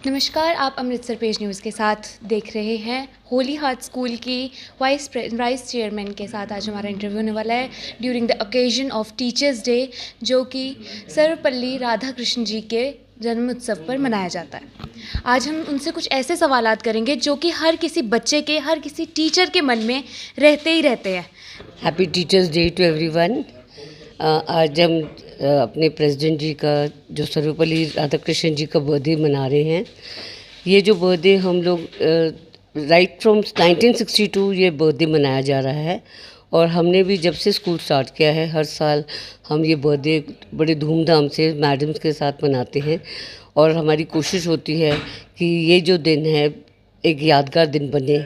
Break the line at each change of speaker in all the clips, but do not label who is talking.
नमस्कार, आप Amritsar page news के साथ देख रहे हैं। होली हार्ट स्कूल की वाइस चेयरमैन के साथ आज हमारा इंटरव्यू होने वाला है during the occasion of teachers day, जो कि सर्वपल्ली राधाकृष्ण जी के जन्म उत्सव पर मनाया जाता है। आज हम उनसे कुछ ऐसे सवालात करेंगे जो कि हर किसी बच्चे के, हर किसी टीचर के मन में रहते ही रहते हैं।
Happy teachers day to everyone. आज हम अपने प्रेसिडेंट जी का, जो सर्वपल्ली राधाकृष्णन जी का बर्थडे मना रहे हैं। ये जो बर्थडे हम लोग राइट फ्रॉम 1962 ये बर्थडे मनाया जा रहा है, और हमने भी जब से स्कूल स्टार्ट किया है हर साल हम ये बर्थडे बड़े धूमधाम से मैडम्स के साथ मनाते हैं। और हमारी कोशिश होती है कि ये जो दिन है एक यादगार दिन बने।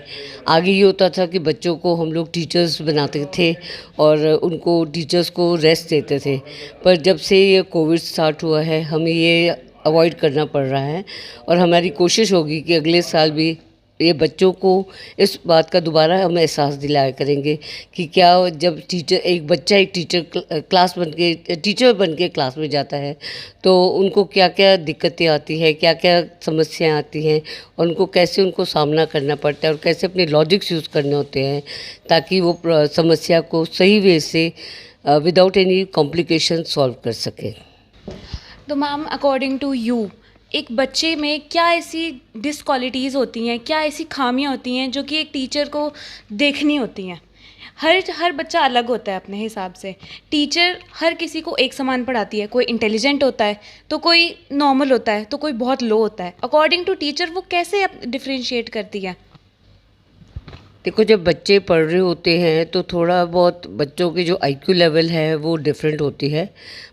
आगे ये होता था कि बच्चों को हम लोग टीचर्स बनाते थे और उनको टीचर्स को रेस्ट देते थे, पर जब से ये कोविड स्टार्ट हुआ है हमें ये अवॉइड करना पड़ रहा है। और हमारी कोशिश होगी कि अगले साल भी ये बच्चों को इस बात का दोबारा हम एहसास दिलाया करेंगे कि क्या जब एक बच्चा एक टीचर बन के क्लास में जाता है तो उनको क्या क्या दिक्कतें आती हैं, क्या क्या समस्याएं आती हैं, और उनको कैसे उनको सामना करना पड़ता है और कैसे अपने लॉजिक्स यूज़ करने होते हैं ताकि वो समस्या को सही वे से विदाउट एनी कॉम्प्लिकेशन सॉल्व कर सकें।
तो मैम, अकॉर्डिंग टू यू, एक बच्चे में क्या ऐसी डिसक्वालिटीज़ होती हैं, क्या ऐसी खामियां होती हैं जो कि एक टीचर को देखनी होती हैं? हर बच्चा अलग होता है अपने हिसाब से। टीचर हर किसी को एक समान पढ़ाती है। कोई इंटेलिजेंट होता है तो कोई नॉर्मल होता है तो कोई बहुत लो होता है। अकॉर्डिंग टू टीचर वो कैसे डिफरेंशिएट करती है?
देखो, जब बच्चे पढ़ रहे होते हैं तो थोड़ा बहुत बच्चों की जो आईक्यू लेवल है वो डिफरेंट होती है,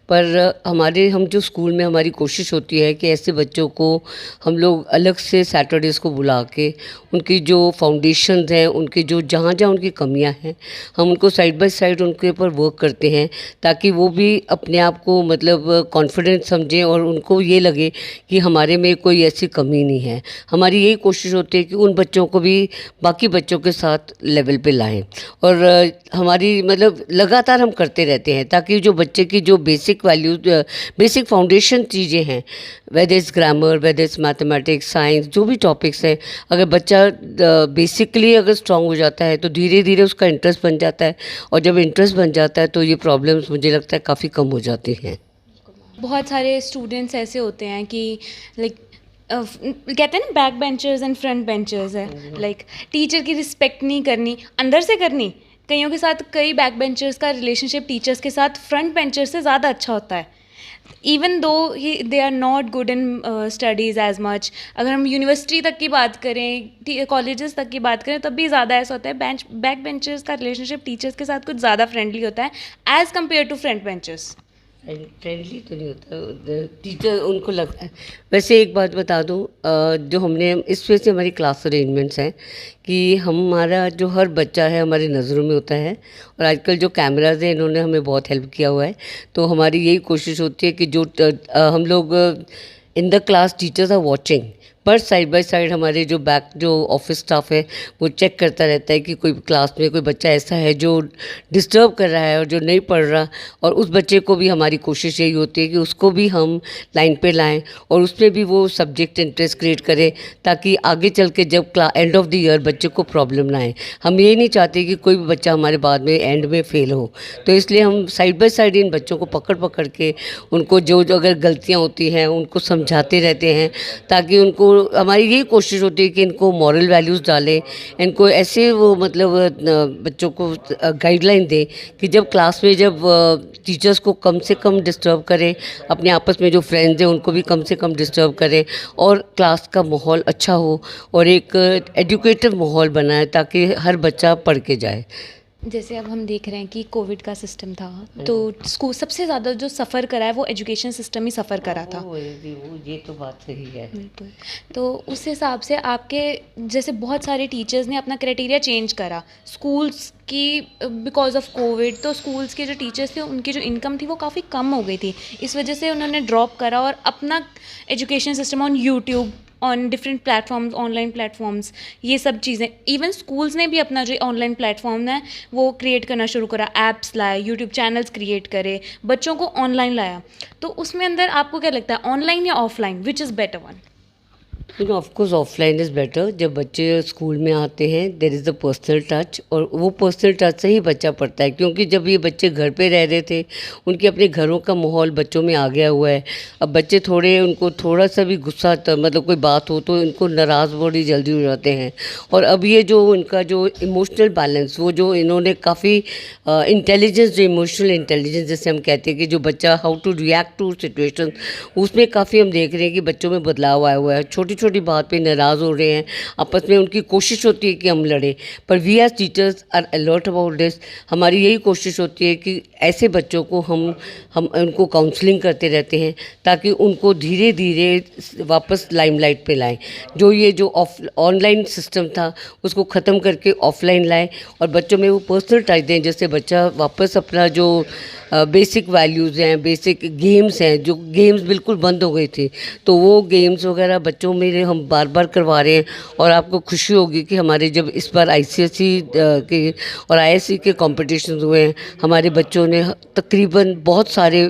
पर हम जो स्कूल में हमारी कोशिश होती है कि ऐसे बच्चों को हम लोग अलग से सैटरडेज़ को बुला के उनकी जो फाउंडेशंस हैं, उनकी जो जहाँ जहाँ उनकी कमियां हैं, हम उनको साइड बाय साइड उनके ऊपर वर्क करते हैं ताकि वो भी अपने आप को मतलब कॉन्फिडेंट समझें और उनको ये लगे कि हमारे में कोई ऐसी कमी नहीं है। हमारी यही कोशिश होती है कि उन बच्चों को भी बाकी बच्चों के साथ लेवल पे लाएं, और हमारी मतलब लगातार हम करते रहते हैं ताकि जो बच्चे की जो बेसिक वैल्यूज, बेसिक फाउंडेशन चीज़ें हैं, whether is grammar, whether is mathematics, science, जो भी टॉपिक्स हैं, अगर बच्चा बेसिकली अगर स्ट्रांग हो जाता है तो धीरे धीरे उसका इंटरेस्ट बन जाता है, और जब इंटरेस्ट बन जाता है तो ये प्रॉब्लम्स मुझे लगता है काफ़ी कम हो जाती हैं।
बहुत सारे स्टूडेंट्स ऐसे होते हैं कि लाइक कहते हैं ना, back benchers and front benchers है। लाइक टीचर की रिस्पेक्ट नहीं करनी, अंदर से करनी। कईयों के साथ, कई बैक बेंचर्स का रिलेशनशिप टीचर्स के साथ फ्रंट बेंचर्स से ज़्यादा अच्छा होता है, even though they are not good in studies as much. अगर हम यूनिवर्सिटी तक की बात करें, कॉलेजेस तक की बात करें, तब भी ज़्यादा ऐसा होता है बैक बेंचर्स का रिलेशनशिप टीचर्स के साथ कुछ ज़्यादा फ्रेंडली होता है as compare to front benchers.
Friendly तो नहीं होता, टीचर उनको लगता है। वैसे एक बात बता दूं, जो हमने इस वजह से हमारी क्लास अरेंजमेंट्स हैं कि हमारा जो हर बच्चा है हमारी नज़रों में होता है, और आजकल जो कैमराज हैं इन्होंने हमें बहुत हेल्प किया हुआ है। तो हमारी यही कोशिश होती है कि जो हम लोग in the class teachers are watching, पर साइड बाय साइड हमारे जो ऑफिस स्टाफ है वो चेक करता रहता है कि कोई क्लास में कोई बच्चा ऐसा है जो डिस्टर्ब कर रहा है और जो नहीं पढ़ रहा, और उस बच्चे को भी हमारी कोशिश यही होती है कि उसको भी हम लाइन पे लाएं और उसमें भी वो सब्जेक्ट इंटरेस्ट क्रिएट करें ताकि आगे चल के जब एंड ऑफ द ईयर बच्चे को प्रॉब्लम ना आए। हम ये नहीं चाहते कि कोई भी बच्चा हमारे बाद में एंड में फेल हो, तो इसलिए हम साइड बाय साइड इन बच्चों को पकड़ पकड़ के उनको जो अगर गलतियाँ होती हैं उनको समझाते रहते हैं, ताकि उनको, हमारी यही कोशिश होती है कि इनको मॉरल वैल्यूज़ डालें, इनको ऐसे वो मतलब बच्चों को गाइडलाइन दें कि जब क्लास में जब टीचर्स को कम से कम डिस्टर्ब करें, अपने आपस में जो फ्रेंड्स हैं उनको भी कम से कम डिस्टर्ब करें, और क्लास का माहौल अच्छा हो और एक एजुकेटिव माहौल बनाए ताकि हर बच्चा पढ़ के जाए।
जैसे अब हम देख रहे हैं कि कोविड का सिस्टम था, तो स्कूल सबसे ज़्यादा जो सफ़र करा है वो एजुकेशन सिस्टम ही सफ़र करा था।
ये तो बात सही है।
बिल्कुल। तो उस हिसाब से आपके जैसे बहुत सारे टीचर्स ने अपना क्राइटेरिया चेंज करा स्कूल्स की बिकॉज ऑफ कोविड। तो स्कूल्स के जो टीचर्स थे उनकी जो इनकम थी वो काफ़ी कम हो गई थी, इस वजह से उन्होंने ड्रॉप करा और अपना education system on YouTube, on different platforms, online platforms, ये सब चीज़ें, इवन स्कूल्स ने भी अपना जो ऑनलाइन प्लेटफॉर्म है वो क्रिएट करना शुरू करा, ऐप्स लाए, यूट्यूब चैनल्स क्रिएट करे, बच्चों को ऑनलाइन लाया। तो उसमें अंदर आपको क्या लगता है, ऑनलाइन या offline, which is better one?
Of course offline is better. जब बच्चे स्कूल में आते हैं there is the personal touch, और वो पर्सनल टच से ही बच्चा पढ़ता है, क्योंकि जब ये बच्चे घर पे रह रहे थे उनके अपने घरों का माहौल बच्चों में आ गया हुआ है। अब बच्चे थोड़े, उनको थोड़ा सा भी गुस्सा मतलब कोई बात हो तो इनको नाराज़ बड़ी जल्दी हो जाते हैं। और अब ये जो इनका जो इमोशनल बैलेंस, वो जो इन्होंने काफ़ी इंटेलिजेंस, जो इमोशनल इंटेलिजेंस जैसे हम कहते हैं कि जो बच्चा how to react to situation, उसमें काफ़ी हम देख रहे हैं कि बच्चों में बदलाव आया हुआ है। छोटी छोटी बात पे नाराज़ हो रहे हैं, आपस में उनकी कोशिश होती है कि हम लड़ें, पर we as teachers are alert about this. हमारी यही कोशिश होती है कि ऐसे बच्चों को हम उनको काउंसलिंग करते रहते हैं ताकि उनको धीरे धीरे वापस लाइमलाइट पे लाएं। जो ये जो ऑनलाइन सिस्टम था उसको ख़त्म करके ऑफलाइन लाएं और बच्चों में वो पर्सनल टच दें, जिससे बच्चा वापस अपना जो बेसिक वैल्यूज़ हैं, बेसिक गेम्स हैं, जो गेम्स बिल्कुल बंद हो गई थी, तो वो गेम्स वगैरह बच्चों में हम बार बार करवा रहे हैं। और आपको खुशी होगी कि हमारे जब इस बार ICSE के और ISC के कॉम्पिटिशन हुए हैं, हमारे बच्चों ने तकरीबन बहुत सारे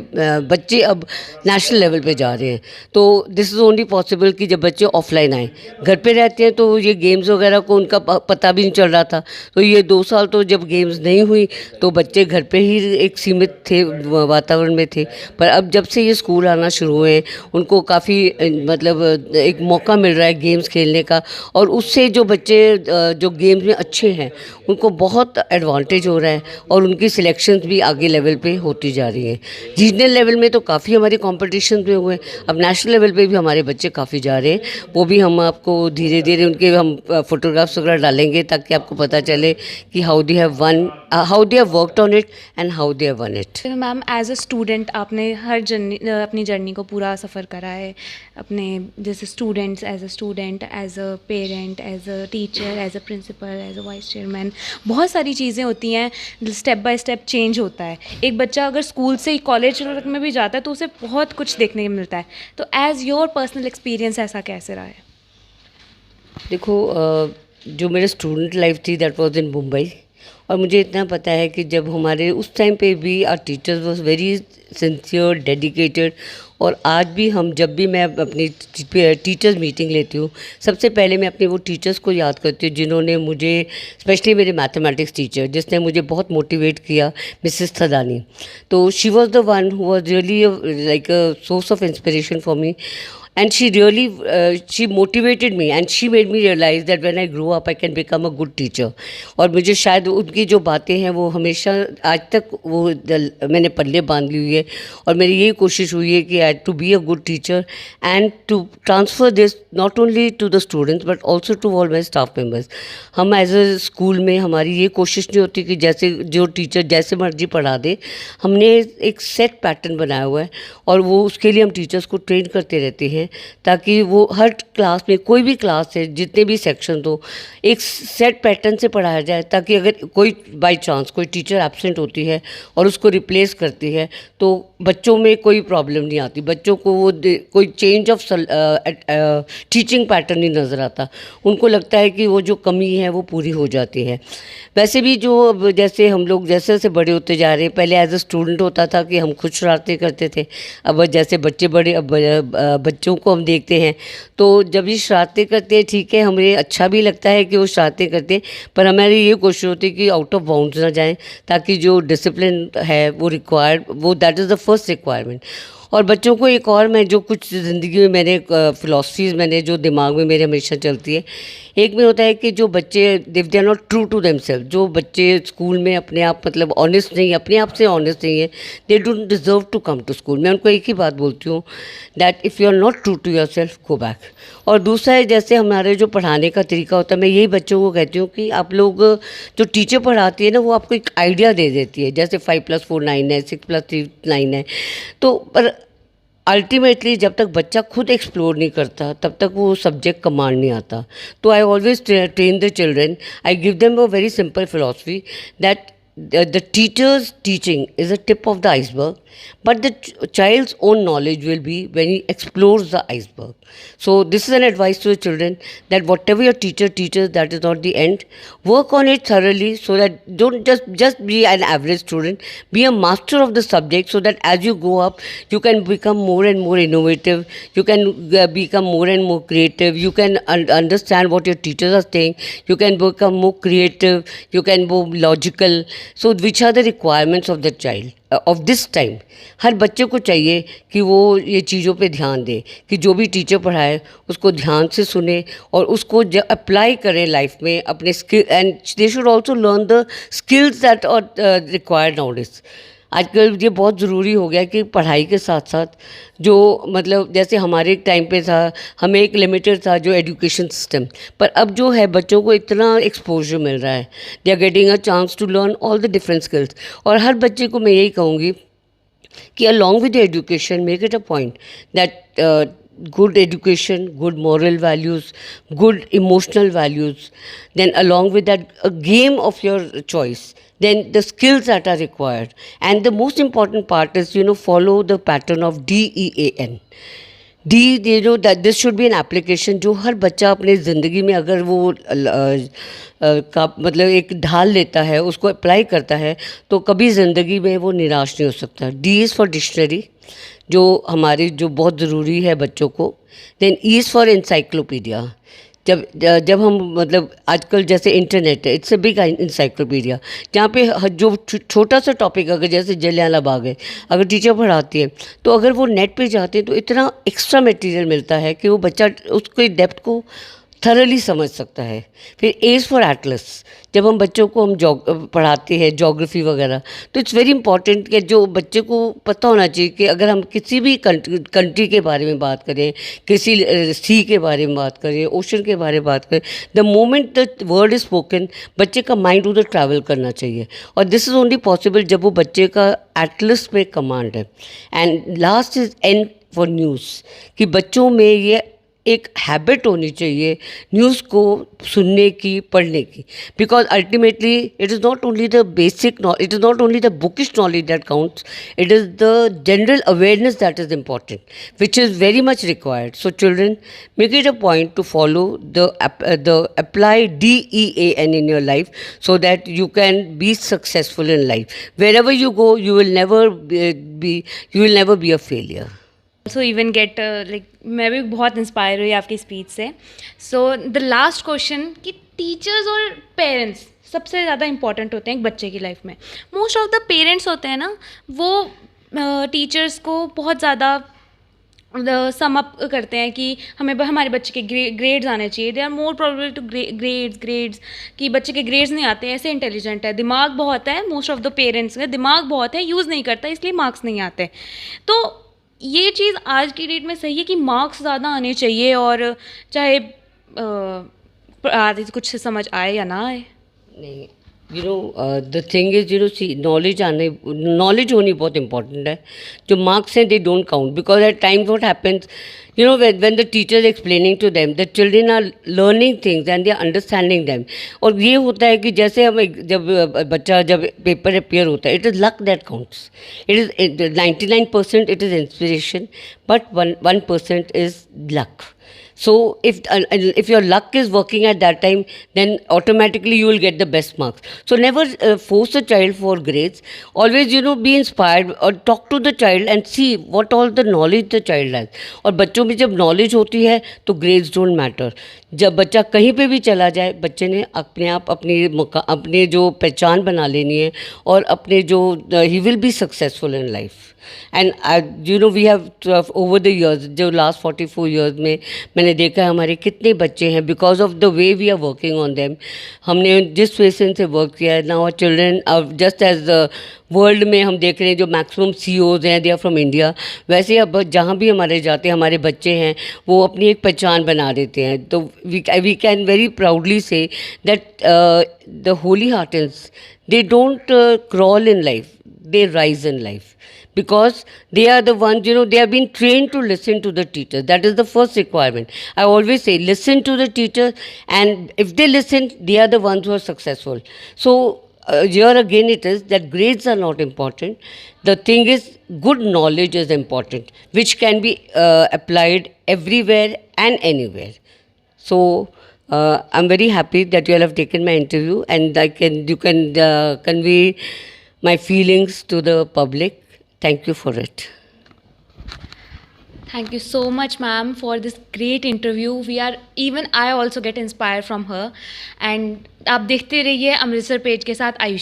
बच्चे अब नेशनल लेवल पे जा रहे हैं। तो दिस इज़ ओनली पॉसिबल कि जब बच्चे ऑफलाइन आएँ। घर पे रहते हैं तो ये गेम्स वगैरह को उनका पता भी नहीं चल रहा था। तो ये 2 साल तो जब गेम्स नहीं हुई तो बच्चे घर पे ही एक सीमित थे, वातावरण में थे। पर अब जब से ये स्कूल आना शुरू हुए हैं, उनको काफ़ी मतलब एक मौका मिल रहा है गेम्स खेलने का, और उससे जो बच्चे जो गेम्स में अच्छे हैं उनको बहुत एडवांटेज हो रहा है और उनकी सिलेक्शंस भी आगे लेवल पे होती जा रही हैं। रीजनल लेवल में तो काफ़ी हमारे कॉम्पिटिशन में हुए, अब नेशनल लेवल पे भी हमारे बच्चे काफ़ी जा रहे हैं। वो भी हम आपको धीरे धीरे उनके हम फोटोग्राफ्स वगैरह डालेंगे ताकि आपको पता चले कि how they have worked on it and how they have one it.
फिर मैम एज अ स्टूडेंट आपने हर अपनी जर्नी को पूरा सफ़र करा है, अपने जैसे students, as a student, as a parent, as a teacher, as a principal, as a vice chairman. बहुत सारी चीज़ें होती हैं, स्टेप बाय स्टेप चेंज होता है। एक बच्चा अगर स्कूल से कॉलेज में भी जाता है तो उसे बहुत कुछ देखने को मिलता है। तो एज़ योर पर्सनल एक्सपीरियंस ऐसा कैसे रहा है?
देखो, जो मेरा स्टूडेंट लाइफ थी दैट वाज इन मुंबई, और मुझे इतना पता है कि जब हमारे उस टाइम पे भी our teachers was very sincere, dedicated. और आज भी हम जब भी मैं अपनी टीचर्स मीटिंग लेती हूँ, सबसे पहले मैं अपने वो टीचर्स को याद करती हूँ जिन्होंने मुझे, स्पेशली मेरे मैथमेटिक्स टीचर जिसने मुझे बहुत मोटिवेट किया, मिसेस थदानी। तो she was the one who was really like a source of inspiration for me, and she really she motivated me and she made me realize that when I grow up I can become a good teacher। और मुझे शायद उनकी जो बातें हैं वो हमेशा आज तक वो मैंने पल्ले बांध ली हुई है, और मेरी यही कोशिश हुई है कि I to be a good teacher and to transfer this not only to the students but also to all my staff members. हम एज अ स्कूल में हमारी ये कोशिश नहीं होती कि जैसे जो टीचर जैसे मर्जी पढ़ा दे, हमने एक सेट पैटर्न बनाया हुआ है और वो उसके लिए हम टीचर्स को ट्रेन करते रहते हैं ताकि वो हर क्लास में, कोई भी क्लास है, जितने भी सेक्शन हो, एक सेट पैटर्न से पढ़ाया जाए ताकि अगर कोई बाय चांस कोई टीचर एब्सेंट होती है और उसको रिप्लेस करती है तो बच्चों में कोई प्रॉब्लम नहीं आती, बच्चों को वो कोई चेंज ऑफ टीचिंग पैटर्न नहीं नज़र आता, उनको लगता है कि वो जो कमी है वो पूरी हो जाती है। वैसे भी जो अब जैसे हम लोग जैसे जैसे बड़े होते जा रहे हैं, पहले एज अ स्टूडेंट होता था कि हम खुद शरारतें करते थे, अब जैसे बच्चे बड़े, अब बच्चों को हम देखते हैं तो जब ये शरारतें करते हैं, ठीक है, हमें अच्छा भी लगता है कि वो शरारतें करते हैं, पर हमारी ये कोशिश होती है कि आउट ऑफ बाउंड्स ना जाएं ताकि जो डिसिप्लिन है वो that is the first requirement. और बच्चों को एक और, मैं जो कुछ ज़िंदगी में मैंने फ़िलासफ़ीज़ मैंने जो दिमाग में मेरे हमेशा चलती है, एक में होता है कि जो बच्चे if they are not true to themselves, जो बच्चे स्कूल में अपने आप मतलब ऑनेस्ट नहीं, अपने आप से ऑनेस्ट नहीं है, they don't deserve to come to school. मैं उनको एक ही बात बोलती हूँ that if you are not true to yourself, go back. और दूसरा है जैसे हमारे जो पढ़ाने का तरीका होता है, मैं यही बच्चों को कहती हूँ कि आप लोग, जो टीचर पढ़ाती है ना, वो आपको एक आइडिया दे देती है, जैसे 5+4 9 है, 6+3 9 है, तो पर अल्टीमेटली जब तक बच्चा खुद एक्सप्लोर नहीं करता तब तक वो सब्जेक्ट कमांड नहीं आता। तो I always train the children, I give them a very simple philosophy that the teacher's teaching is a tip of the iceberg, but the child's own knowledge will be when he explores the iceberg. So this is an advice to the children that whatever your teacher teaches, that is not the end. Work on it thoroughly so that don't just be an average student, be a master of the subject, so that as you go up, you can become more and more innovative, you can become more and more creative, you can understand what your teachers are saying, you can become more creative, you can be logical. So which are the requirements of the child of this time? हर बच्चे को चाहिए कि वो ये चीज़ों पे ध्यान दे, कि जो भी टीचर पढ़ाए उसको ध्यान से सुने और उसको अप्लाई करें लाइफ में अपने skill, and they should also learn the skills that are required nowadays. आजकल ये बहुत ज़रूरी हो गया कि पढ़ाई के साथ साथ जो मतलब जैसे हमारे एक टाइम पे था, हमें एक लिमिटेड था जो एजुकेशन सिस्टम, पर अब जो है बच्चों को इतना एक्सपोजर मिल रहा है, they are getting a chance to learn all the different skills. और हर बच्चे को मैं यही कहूँगी कि along with the education, make it a point that good education, good moral values, good emotional values, then along with that a game of your choice, then the skills that are required, and the most important part is follow the pattern of DEAN. That this should be an application जो हर बच्चा अपने ज़िंदगी में अगर वो का मतलब एक ढाल लेता है, उसको अप्लाई करता है, तो कभी ज़िंदगी में वो निराश नहीं हो सकता. डी इज़ फॉर डिक्शनरी, जो हमारी जो बहुत ज़रूरी है बच्चों को. Then E is for encyclopedia. जब हम मतलब आजकल जैसे इंटरनेट है, इट्स अ बिग इंसाइक्लोपीडिया, जहाँ पे जो छोटा सा टॉपिक अगर जैसे जलियांवाला बाग है, अगर टीचर पढ़ाती है तो अगर वो नेट पे जाते हैं तो इतना एक्स्ट्रा मटेरियल मिलता है कि वो बच्चा उसके डेप्थ को थरली समझ सकता है. फिर एज फॉर एटलस, जब हम बच्चों को हम पढ़ाते हैं जोग्राफ़ी वगैरह, तो इट्स वेरी इंपॉर्टेंट कि जो बच्चे को पता होना चाहिए कि अगर हम किसी भी कंट्री के बारे में बात करें, किसी सी के बारे में बात करें, ओशन के बारे में बात करें, the moment the word is spoken, बच्चे का माइंड उधर ट्रैवल करना चाहिए. और दिस इज़ ओनली पॉसिबल जब वो बच्चे का एटलस पे कमांड है. And last is an for news, कि बच्चों में ये एक हैबिट होनी चाहिए न्यूज़ को सुनने की, पढ़ने की, because ultimately it is not only the basic knowledge, it is not only the bookish knowledge that counts, it is the general awareness that is important, which is very much required. So children, make it a point two follow the apply DEAN in your life, so that you can be successful in life. Wherever you go, you will never be a failure.
So even get like मैं भी बहुत inspire हुई आपकी speech से. So the last question कि teachers और parents सबसे ज़्यादा इंपॉर्टेंट होते हैं एक बच्चे की लाइफ में. मोस्ट ऑफ द पेरेंट्स होते हैं ना, वो टीचर्स को बहुत ज़्यादा सम अप करते हैं कि हमें हमारे बच्चे के ग्रेड्स आने चाहिए. They are more probable to grades कि बच्चे के ग्रेड्स नहीं आते, ऐसे इंटेलिजेंट है, दिमाग बहुत है. मोस्ट ऑफ द पेरेंट्स का दिमाग बहुत है, यूज़ नहीं करता, इसलिए मार्क्स नहीं आते. तो ये चीज़ आज की डेट में सही है कि मार्क्स ज़्यादा आने चाहिए, और चाहे आगे कुछ समझ आए या ना आए.
नहीं, the thing is see knowledge होनी बहुत इंपॉर्टेंट है. जो मार्क्स हैं they don't count, because at times what happens, when the teacher is explaining to them, the children are learning things and they are understanding them. और ये होता है कि जैसे हम जब पेपर अपियर होता है, it is luck that counts. It is 99% it is inspiration, but 1% is luck. So if your luck is working at that time, then automatically you will get the best marks. So never force a child for grades. Always be inspired or talk to the child and see what all the knowledge the child has. और बच्चों में जब knowledge होती है तो grades don't matter. जब बच्चा कहीं पे भी चला जाए, बच्चे ने अपने आप अपने जो पहचान बना लेनी है, और अपने जो he will be successful in life. And we have over the years, जो last 44 years में मैंने देखा है हमारे कितने बच्चे हैं, because of the way we are working on them, हमने जिस पेशेंस से वर्क किया है. now our children are just as the world में हम देख रहे हैं जो मैक्सिमम CEOs हैं, दे आर फ्रॉम इंडिया. वैसे अब जहाँ भी हमारे जाते हैं, हमारे बच्चे हैं, वो अपनी एक पहचान बना देते हैं. तो we can very proudly say that the Holy Heartians, they don't crawl in life, they rise in life, because they are the ones, they have been trained to listen to the teacher. That is the first requirement. I always say, listen to the teacher, and if they listen, they are the ones who are successful. So here again it is that grades are not important. The thing is, good knowledge is important, which can be applied everywhere and anywhere. So I'm very happy that you all have taken my interview, and you can convey my feelings to the public. Thank you for it.
Thank you so much, ma'am, for this great interview. Even I also get inspired from her. And आप देखते रहिए Amritsar page के साथ आयुषी।